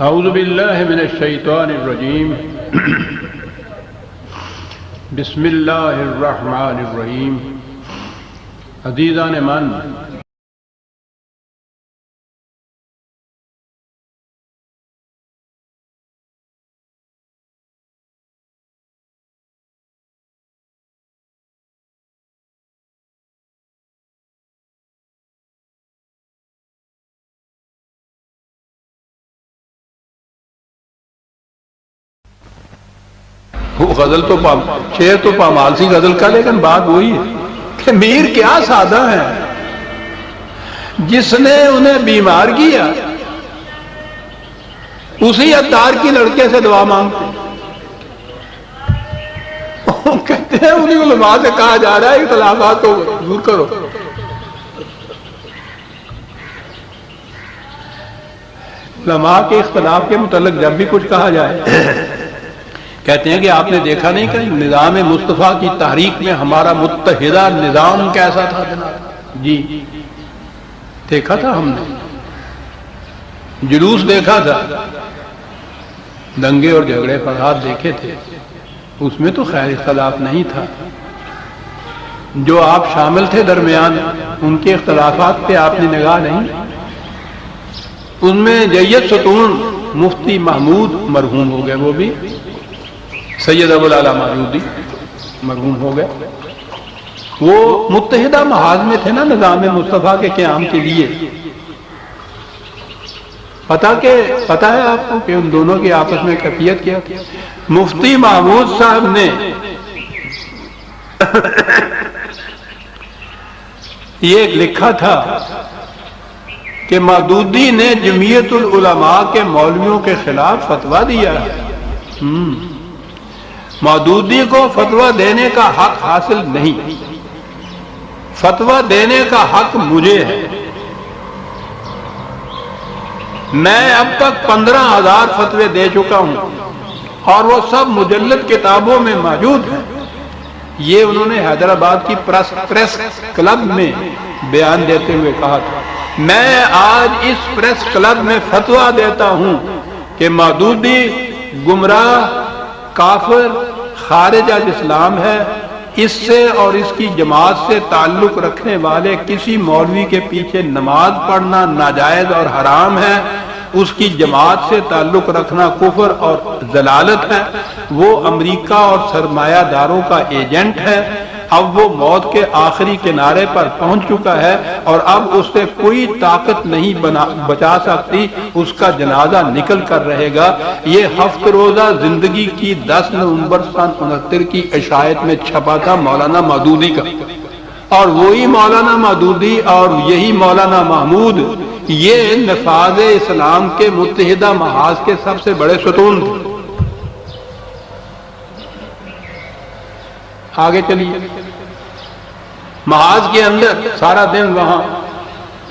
اعوذ باللہ من الشیطان الرجیم بسم اللہ الرحمن الرحیم. عزیزان من، وہ غزل تو شعر تو پامال سی غزل کا، لیکن بات وہی ہے کہ میر کیا سادہ ہے. جس نے انہیں بیمار کیا اسی عطار کی لڑکے سے دعا مانگتے. کہتے ہیں انہیں علماء سے کہا جا رہا ہے اختلافات کو دور کرو. علماء کے اختلاف کے متعلق جب بھی کچھ کہا جائے کہتے ہیں کہ آپ نے دیکھا نہیں کہ نظام مصطفیٰ کی تحریک میں ہمارا متحدہ نظام کیسا تھا جناب؟ جی دیکھا تھا، ہم نے جلوس دیکھا تھا، دنگے اور جھگڑے فساد دیکھے تھے، اس میں تو خیر اختلاف نہیں تھا. جو آپ شامل تھے درمیان، ان کے اختلافات پہ آپ نے نگاہ نہیں. ان میں جید ستون مفتی محمود مرحوم ہو گئے، وہ بھی سید ابو العلا مودودی مرحوم ہو گئے. وہ متحدہ محاذ میں تھے نا نظام مصطفیٰ کے قیام کے لیے. پتہ ہے آپ کو کہ ان دونوں کی آپس میں کیفیت کیا تھی؟ مفتی محمود صاحب نے یہ لکھا تھا کہ مودودی نے جمعیت العلماء کے مولویوں کے خلاف فتویٰ دیا ہے. مودودی کو فتویٰ دینے کا حق حاصل نہیں، فتویٰ دینے کا حق مجھے ہے. میں اب تک 15,000 فتوے دے چکا ہوں اور وہ سب مجلد کتابوں میں موجود ہیں. یہ انہوں نے حیدرآباد کی پریس کلب میں بیان دیتے ہوئے کہا تھا. میں آج اس پریس کلب میں فتویٰ دیتا ہوں کہ مودودی گمراہ، کافر، خارج از اسلام ہے. اس سے اور اس کی جماعت سے تعلق رکھنے والے کسی مولوی کے پیچھے نماز پڑھنا ناجائز اور حرام ہے. اس کی جماعت سے تعلق رکھنا کفر اور ضلالت ہے. وہ امریکہ اور سرمایہ داروں کا ایجنٹ ہے. اب وہ موت کے آخری کنارے پر پہنچ چکا ہے اور اب اس سے کوئی طاقت نہیں بچا سکتی. اس کا جنازہ نکل کر رہے گا. یہ 7 روزہ زندگی کی 10 نومبر سن 69 کی عشائیت میں چھپا تھا مولانا مودودی کا. اور وہی مولانا مودودی اور یہی مولانا محمود یہ نفاذ اسلام کے متحدہ محاذ کے سب سے بڑے ستون تھے. آگے چلیے. محاذ کے اندر سارا دن وہاں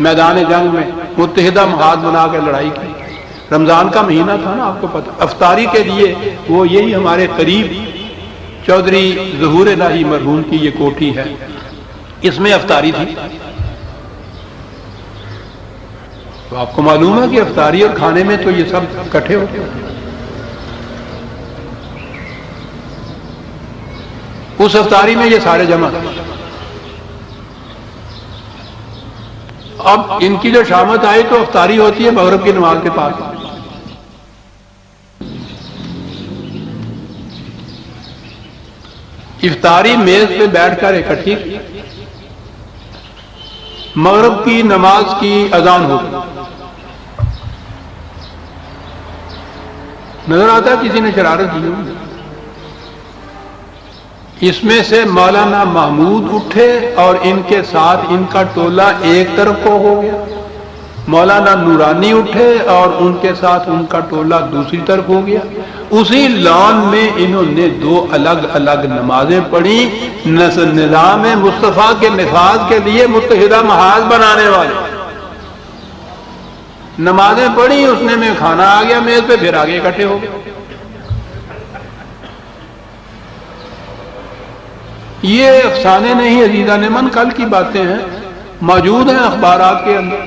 میدان جنگ میں متحدہ محاذ بنا کے لڑائی کی. رمضان کا مہینہ تھا نا، آپ کو پتہ. افطاری کے لیے وہ یہی ہمارے قریب چودھری ظہور الہی مرحوم کی یہ کوٹھی ہے، اس میں افطاری تھی. تو آپ کو معلوم ہے کہ افطاری اور کھانے میں تو یہ سب اکٹھے ہوتے ہیں. اس افطاری میں یہ سارے جمع. اب ان کی جو شامت آئی تو افطاری ہوتی ہے مغرب کی نماز کے پاس. افطاری میز پہ بیٹھ کر اکٹھی، مغرب کی نماز کی اذان ہو گئی. نظر آتا کسی نے شرارت کی. اس میں سے مولانا محمود اٹھے اور ان کے ساتھ ان کا ٹولہ ایک طرف کو ہو گیا. مولانا نورانی اٹھے اور ان کے ساتھ ان کا ٹولہ دوسری طرف ہو گیا. اسی لان میں انہوں نے 2 الگ الگ نمازیں پڑھی. نظام مصطفیٰ کے نفاذ کے لیے متحدہ محاذ بنانے والے نمازیں پڑھی. اس نے میں کھانا آ گیا میز پہ، پھر آگے اکٹھے ہو گئے. یہ افسانے نہیں عزیزان من، کل کی باتیں ہیں، موجود ہیں اخبارات کے اندر.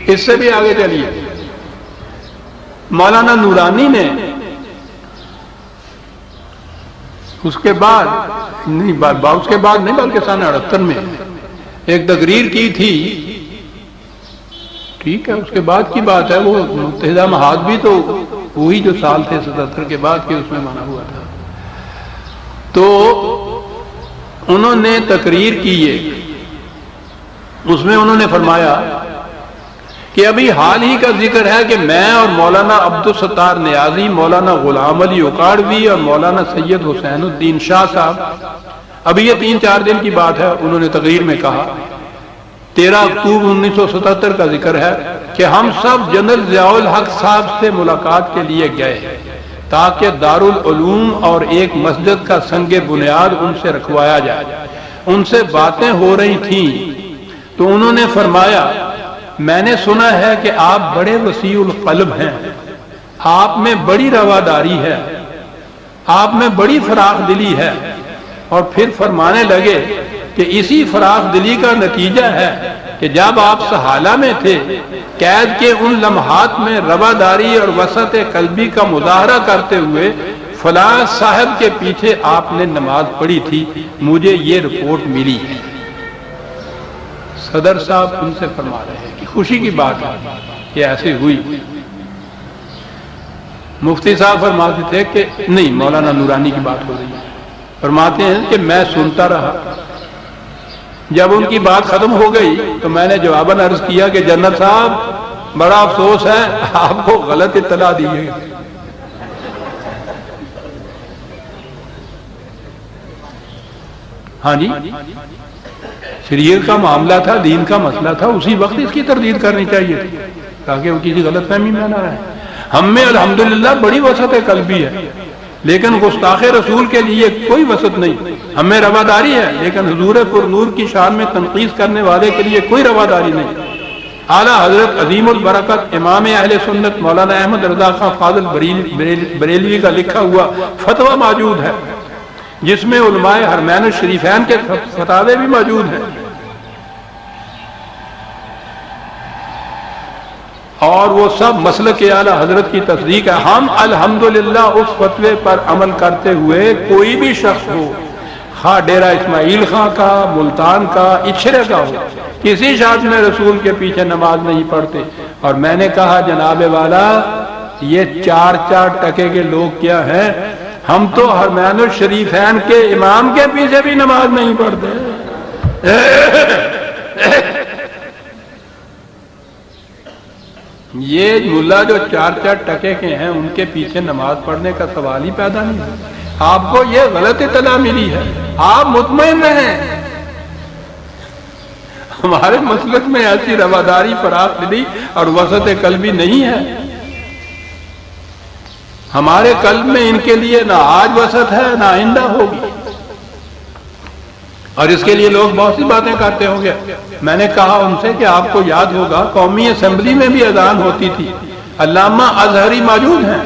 اس سے بھی آگے چلیے، مولانا نورانی نے اس کے بعد نہیں بلکہ سن 78 میں ایک تقریر کی تھی، ٹھیک ہے اس کے بعد کی بات ہے، وہ متحدہ محاذ بھی تو وہی جو سال تھے 77 کے بعد کے اس میں بنا ہوا تھا، تو انہوں نے تقریر کی اس میں انہوں نے فرمایا کہ ابھی حال ہی کا ذکر ہے کہ میں اور مولانا عبدالستار نیازی، مولانا غلام علی اکاڑوی اور مولانا سید حسین الدین شاہ صاحب، ابھی یہ 3-4 دن کی بات ہے، انہوں نے تقریر میں کہا 13 اکتوبر 1977 کا ذکر ہے کہ ہم سب جنرل ضیاء الحق صاحب سے ملاقات کے لیے گئے تاکہ دارالعلوم اور ایک مسجد کا سنگ بنیاد ان سے رکھوایا جائے۔ ان سے باتیں ہو رہی تھیں تو انہوں نے فرمایا میں نے سنا ہے کہ آپ بڑے وسیع القلب ہیں، آپ میں بڑی رواداری ہے، آپ میں بڑی فراخ دلی ہے، اور پھر فرمانے لگے کہ اسی فراخ دلی کا نتیجہ ہے کہ جب آپ سہالہ میں تھے قید کے ان لمحات میں رواداری اور وسعت قلبی کا مظاہرہ کرتے ہوئے فلاں صاحب کے پیچھے آپ نے نماز پڑھی تھی، مجھے یہ رپورٹ ملی ہے۔ صدر صاحب ان سے فرما رہے ہیں کہ خوشی کی بات ہے کہ ایسے ہوئی۔ مفتی صاحب فرماتے تھے کہ نہیں، مولانا نورانی کی بات ہو رہی ہے، فرماتے ہیں کہ میں سنتا رہا، جب ان کی بات ختم ہو گئی تو میں نے جواباً عرض کیا کہ جنرل صاحب بڑا افسوس ہے آپ کو غلط اطلاع دی ہے۔ ہاں جی، شریعت کا معاملہ تھا، دین کا مسئلہ تھا، اسی وقت اس کی تردید کرنی چاہیے تھی تاکہ وہ کسی غلط فہمی میں نہ رہے۔ ہم میں الحمدللہ بڑی وسعت قلبی ہے، لیکن گستاخ رسول کے لیے کوئی وسعت نہیں۔ ہمیں رواداری ہے، لیکن حضور پر نور کی شان میں تنقید کرنے والے کے لیے کوئی رواداری نہیں۔ اعلیٰ حضرت عظیم البرکت امام اہل سنت مولانا احمد رضا خان فاضل بریلوی کا لکھا ہوا فتویٰ موجود ہے، جس میں علماء حرمین الشریفین کے فتاوے بھی موجود ہیں، اور وہ سب مسلک اعلیٰ حضرت کی تصدیق ہے۔ ہم الحمدللہ اس فتوے پر عمل کرتے ہوئے کوئی بھی شخص ہو، خواہ ڈیرہ اسماعیل خان کا، ملتان کا، اچھرے کا ہو، کسی شخص میں رسول کے پیچھے نماز نہیں پڑھتے۔ اور میں نے کہا جناب والا یہ 4 ٹکے کے لوگ کیا ہیں، ہم تو حرمین الشریفین کے امام کے پیچھے بھی نماز نہیں پڑھتے۔ یہ ملا جو 4 ٹکے کے ہیں ان کے پیچھے نماز پڑھنے کا سوال ہی پیدا نہیں ہے۔ آپ کو یہ غلط اطلاع ملی ہے، آپ مطمئن رہیں، ہمارے مسلک میں ایسی رواداری، فراخ دلی اور وسعت قلبی نہیں ہے۔ ہمارے قلب میں ان کے لیے نہ آج وسعت ہے نہ آئندہ ہوگی، اور اس کے لیے لوگ بہت سی باتیں کرتے ہوں گے۔ میں نے کہا ان سے کہ آپ کو یاد ہوگا قومی اسمبلی میں بھی اذان ہوتی تھی، علامہ اظہری موجود ہیں،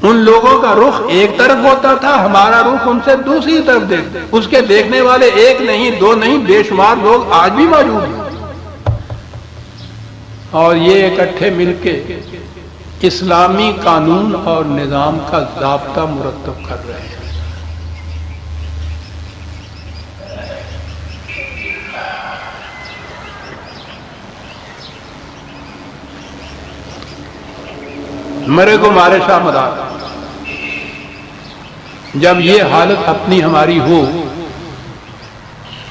ان لوگوں کا رخ ایک طرف ہوتا تھا، ہمارا رخ ان سے دوسری طرف دیکھتے، اس کے دیکھنے والے 1 نہیں 2 نہیں بے شمار لوگ آج بھی موجود ہیں، اور یہ اکٹھے مل کے اسلامی قانون اور نظام کا ضابطہ مرتب کر رہے ہیں۔ مرے کو مارے شاہ مدار، جب یہ حالت اپنی ہماری ہو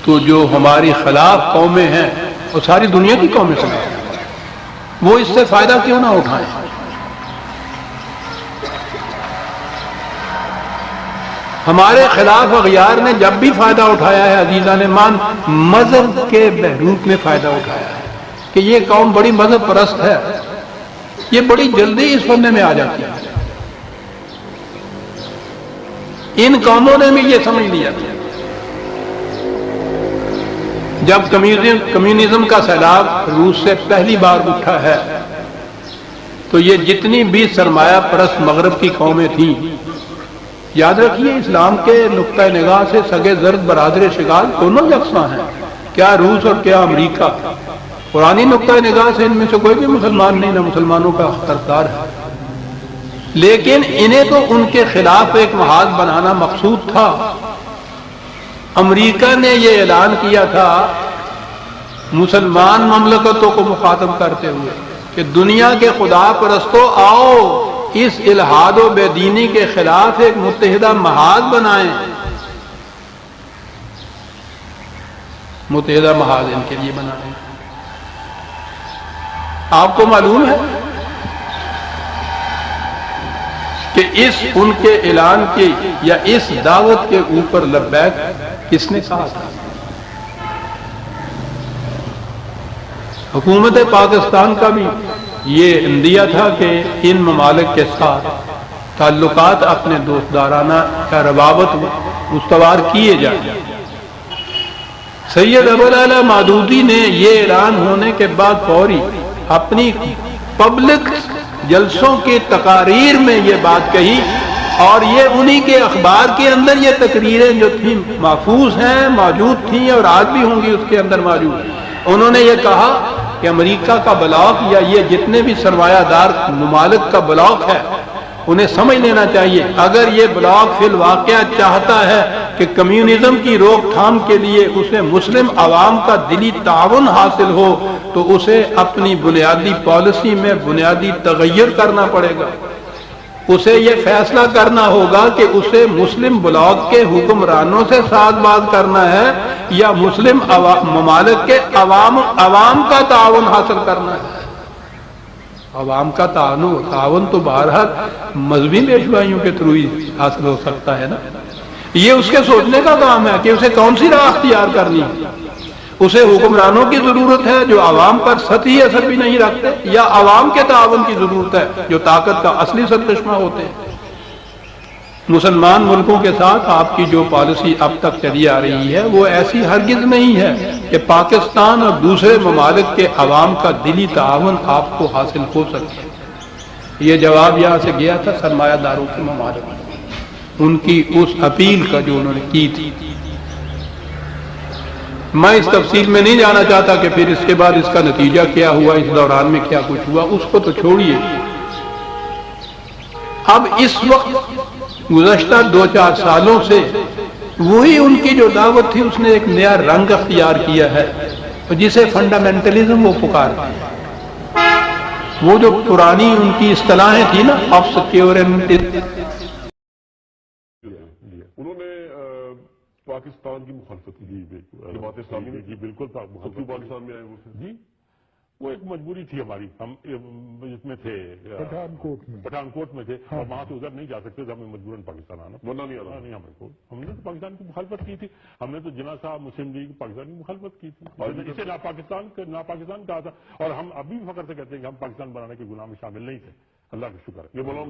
تو جو ہماری خلاف قومیں ہیں وہ ساری دنیا کی قومیں خلاف ہیں، وہ اس سے فائدہ کیوں نہ اٹھائیں؟ ہمارے خلاف اغیار نے جب بھی فائدہ اٹھایا ہے عزیزان مان، مذہب کے بہروپ میں فائدہ اٹھایا ہے کہ یہ قوم بڑی مذہب پرست ہے، یہ بڑی جلدی اس فندے میں آ جاتی ہے۔ ان قوموں نے بھی یہ سمجھ لیا تھا۔ جب کمیونزم کا سیلاب روس سے پہلی بار اٹھا ہے تو یہ جتنی بھی سرمایہ پرست مغرب کی قومیں تھیں، یاد رکھیے اسلام کے نقطہ نگاہ سے سگے زرد برادر شگال دونوں یکساں ہیں، کیا روس اور کیا امریکہ، پرانی نقطۂ نگاہ سے ان میں سے کوئی بھی مسلمان نہیں، نہ مسلمانوں کا طرفدار ہے، لیکن انہیں تو ان کے خلاف ایک محاذ بنانا مقصود تھا۔ امریکہ نے یہ اعلان کیا تھا مسلمان مملکتوں کو مخاطب کرتے ہوئے کہ دنیا کے خدا پرستوں آؤ اس الحاد و بے دینی کے خلاف ایک متحدہ محاذ بنائیں، متحدہ محاذ ان کے لیے بنائیں۔ آپ کو معلوم ہے کہ اس ان کے اعلان کی یا اس دعوت کے اوپر لبیک کس نے کہا تھا؟ حکومت پاکستان کا بھی یہ اندیہ تھا کہ ان ممالک کے ساتھ تعلقات اپنے دوستدارانہ یا روابط استوار کیے جائیں۔ سید ابوالعلا مودودی نے یہ اعلان ہونے کے بعد فوری اپنی پبلک جلسوں کی تقاریر میں یہ بات کہی، اور یہ انہی کے اخبار کے اندر یہ تقریریں جو تھیں محفوظ ہیں، موجود تھیں اور آج بھی ہوں گی اس کے اندر موجود۔ انہوں نے یہ کہا کہ امریکہ کا بلاک یا یہ جتنے بھی سرمایہ دار ممالک کا بلاک ہے انہیں سمجھ لینا چاہیے، اگر یہ بلاک فی الواقع چاہتا ہے کہ کمیونزم کی روک تھام کے لیے اسے مسلم عوام کا دلی تعاون حاصل ہو تو اسے اپنی بنیادی پالیسی میں بنیادی تغیر کرنا پڑے گا۔ اسے یہ فیصلہ کرنا ہوگا کہ اسے مسلم بلاک کے حکمرانوں سے ساتھ بات کرنا ہے یا مسلم ممالک کے عوام کا تعاون حاصل کرنا ہے۔ عوام کا تعاون تو بہرحال مذہبی پیشوائیوں کے تھرو ہی حاصل ہو سکتا ہے نا۔ یہ اس کے سوچنے کا کام ہے کہ اسے کون سی راہ اختیار کرنی ہے۔ اسے حکمرانوں کی ضرورت ہے جو عوام پر سطحی اثر بھی نہیں رکھتے، یا عوام کے تعاون کی ضرورت ہے جو طاقت کا اصلی سرچشمہ ہوتے ہیں۔ مسلمان ملکوں کے ساتھ آپ کی جو پالیسی اب تک چلی آ رہی ہے وہ ایسی ہرگز نہیں ہے کہ پاکستان اور دوسرے ممالک کے عوام کا دلی تعاون آپ کو حاصل ہو سکے۔ یہ جواب یہاں سے گیا تھا سرمایہ داروں کے ممالک، ان کی اس اپیل کا جو انہوں نے کی تھی۔ میں اس تفصیل میں نہیں جانا چاہتا کہ پھر اس کے بعد اس کا نتیجہ کیا ہوا، اس دوران میں کیا کچھ ہوا، اس کو تو چھوڑیے۔ اب اس وقت گزشتہ 2-4 سالوں سے وہی ان کی جو دعوت تھی اس نے ایک نیا رنگ اختیار کیا ہے، جسے فنڈامنٹلزم وہ پکارتے ہیں۔ وہ جو پرانی ان کی اصطلاحیں تھی نا، آف سیکیورٹی، انہوں نے پاکستان کی مخالفت کی، جماعت اسلامی نے بالکل پاکستان میں آئے وہ جی، وہ ایک مجبوری تھی ہماری، ہم اس میں تھے پٹھان کوٹ میں تھے اور وہاں سے ادھر نہیں جا سکتے تھے، ہمیں مجبوراً پاکستان آنا، ورنہ نہیں آنا نہیں ہمیں کو۔ ہم نے تو پاکستان کی مخالفت کی تھی، ہم نے تو جناح صاحب مسلم لیگ پاکستان کی مخالفت کی تھی اور اسے ناپاکستان کہا تھا، اور ہم ابھی بھی فخر سے کہتے ہیں کہ ہم پاکستان بنانے کے گناہ میں شامل نہیں تھے، اللہ کا شکر ہے۔ یہ بولوں